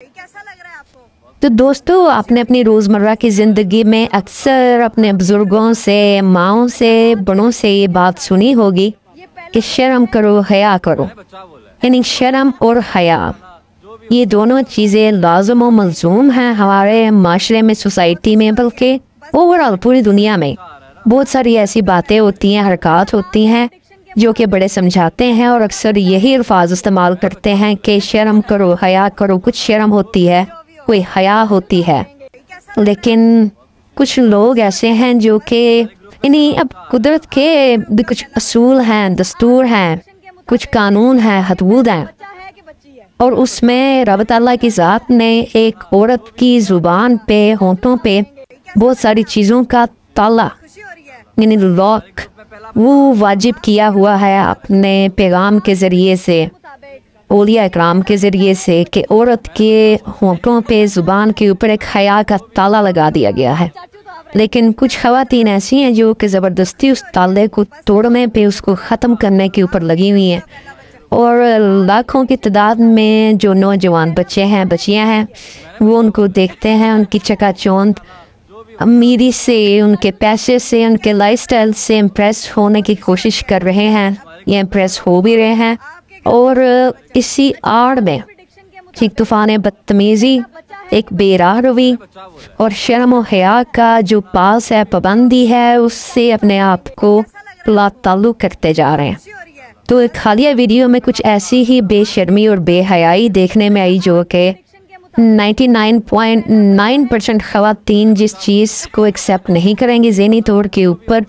कैसा लग रहा है आपको? तो दोस्तों, आपने अपनी रोज़मर्रा की ज़िंदगी में अक्सर अपने बुज़ुर्गों से, माओं से, बड़ों से ये बात सुनी होगी कि शर्म करो, हया करो। यानी शर्म और हया, ये दोनों चीज़ें लाज़िम व मलज़ूम हैं हमारे माशरे में, सोसाइटी में, बल्कि ओवरऑल पूरी दुनिया में। बहुत सारी ऐसी बातें होती हैं, हरकत होती हैं जो कि बड़े समझाते हैं और अक्सर यही अल्फाज इस्तेमाल करते हैं कि शर्म करो, हया करो। कुछ शर्म होती है, कोई हया होती है, लेकिन कुछ लोग ऐसे हैं जो कि इन्हीं अब कुदरत के भी कुछ असूल हैं, दस्तूर हैं, कुछ कानून हैं, हदूद हैं, और उसमें रब ताला की ज़ात ने एक औरत की ज़ुबान पे, होंठों पे बहुत सारी चीज़ों का ताला यानी लॉक वो वाजिब किया हुआ है अपने पैगाम के ज़रिए से, औलिया इकराम के ज़रिए से, कि औरत के होंठों पे, ज़ुबान के ऊपर एक हया का ताला लगा दिया गया है। लेकिन कुछ ख़वातीन ऐसी हैं जो कि ज़बरदस्ती उस ताले को तोड़ने पे, उसको ख़त्म करने के ऊपर लगी हुई हैं। और लाखों की तादाद में जो नौजवान बच्चे हैं, बच्चियां हैं, वो उनको देखते हैं, उनकी चकाचौंध अमीरी से, उनके पैसे से, उनके लाइफस्टाइल से इम्प्रेस होने की कोशिश कर रहे हैं, या इम्प्रेस हो भी रहे हैं। और इसी आड़ में एक तूफ़ान बदतमीज़ी, एक बेराह रवी और शर्म व हया का जो पास है, पाबंदी है, उससे अपने आप को लाताल्लुक़ करते जा रहे हैं। तो एक हालिया वीडियो में कुछ ऐसी ही बेशर्मी और बेहयाई देखने में आई जो कि 99.9% ख़वातीन जिस चीज़ को एक्सेप्ट नहीं करेंगी ज़हनी तौर के ऊपर,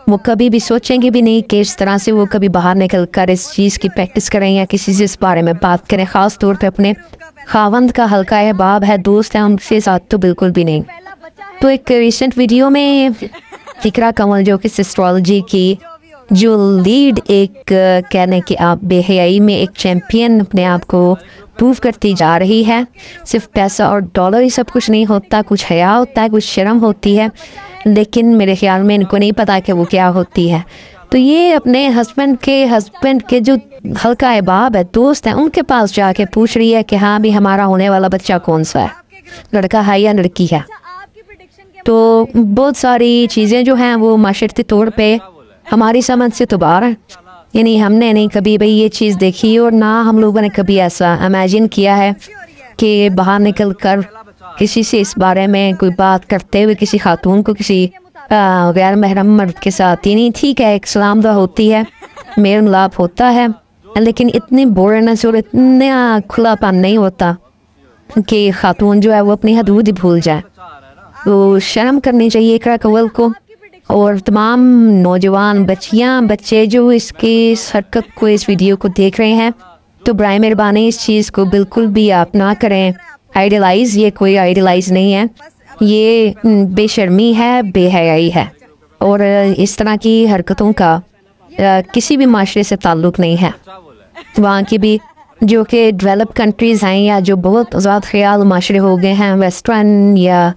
वो कभी भी सोचेंगे भी नहीं कि इस तरह से वो कभी बाहर निकल कर इस चीज़ की प्रैक्टिस करें या किसी से इस बारे में बात करें। ख़ास तौर पे अपने खावंद का हल्का है, बाब है, दोस्त है, उनके साथ तो बिल्कुल भी नहीं। तो एक रिसेंट वीडियो में इकरा कमल जो कि एस्ट्रोलॉजी की जो लीड एक कहने की आप बेहयाई में एक चैम्पियन अपने आप को प्रूव करती जा रही है। सिर्फ पैसा और डॉलर ही सब कुछ नहीं होता, कुछ हया होता है, कुछ शर्म होती है, लेकिन मेरे ख्याल में इनको नहीं पता कि वो क्या होती है। तो ये अपने हस्बैंड के जो हल्का अहबाब है, दोस्त हैं, उनके पास जाके पूछ रही है कि हाँ भी हमारा होने वाला बच्चा कौन सा है, लड़का है या लड़की है। तो बहुत सारी चीज़ें जो हैं वो माशरती तौर पे हमारी समझ से तो बाहर है। यानी हमने नहीं कभी भाई ये चीज़ देखी, और ना हम लोगों ने कभी ऐसा इमेजिन किया है कि बाहर निकल कर किसी से इस बारे में कोई बात करते हुए किसी खातून को किसी गैर महरम मर्द के साथ। यानी ठीक है, एक सलामदा होती है, मेल मिलाप होता है, लेकिन इतनी बोरनेस और इतना खुलापन नहीं होता कि खातून जो है वो अपनी हदूद ही भूल जाए। तो शर्म करनी चाहिए इकरा कवल को, और तमाम नौजवान बच्चियां, बच्चे जो इसकी हरकत को, इस वीडियो को देख रहे हैं, तो बराए मेहरबानी इस चीज़ को बिल्कुल भी आप ना करें आइडियलाइज़। ये कोई आइडियलाइज़ नहीं है, ये बेशर्मी है, बेहयाई है, और इस तरह की हरकतों का किसी भी माशरे से ताल्लुक़ नहीं है। वहाँ की भी जो कि डेवलप कंट्रीज़ हैं या जो बहुत ज़्यादा ख्याल माशरे हो गए हैं वेस्टर्न या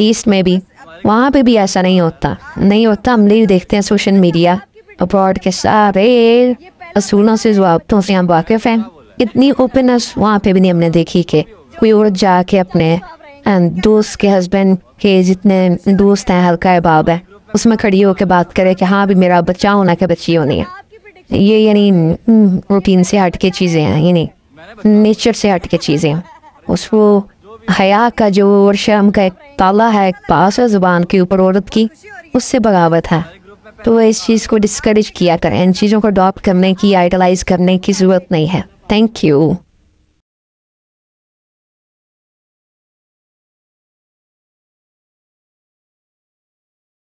ईस्ट में भी, वहाँ पे भी ऐसा नहीं होता, नहीं होता। हम नहीं देखते हैं सोशल मीडिया अब्रॉड के सारे असूलों से, ज़वाब्तों से हम वाकिफ़ हैं। इतनी ओपननेस वहाँ पे भी नहीं हमने देखी कि कोई औरत जाके अपने दोस्त के हस्बैंड के जितने दोस्त हैं, हल्का अहबाब है, उसमें खड़ी होकर बात करे कि हाँ भी मेरा बच्चा होना के बच्ची होनी है। ये यानी रूटीन से हट के चीज़ें हैं, यानी नेचर से हट के चीज़ें हैं। उसको हया का जो और शर्म का एक ताला है, एक पास है ज़ुबान के ऊपर औरत की, उससे बगावत है। तो इस चीज़ को डिस्करेज किया करें, इन चीज़ों को अडॉप्ट करने की, आइडलाइज करने की ज़रूरत नहीं है। Thank you.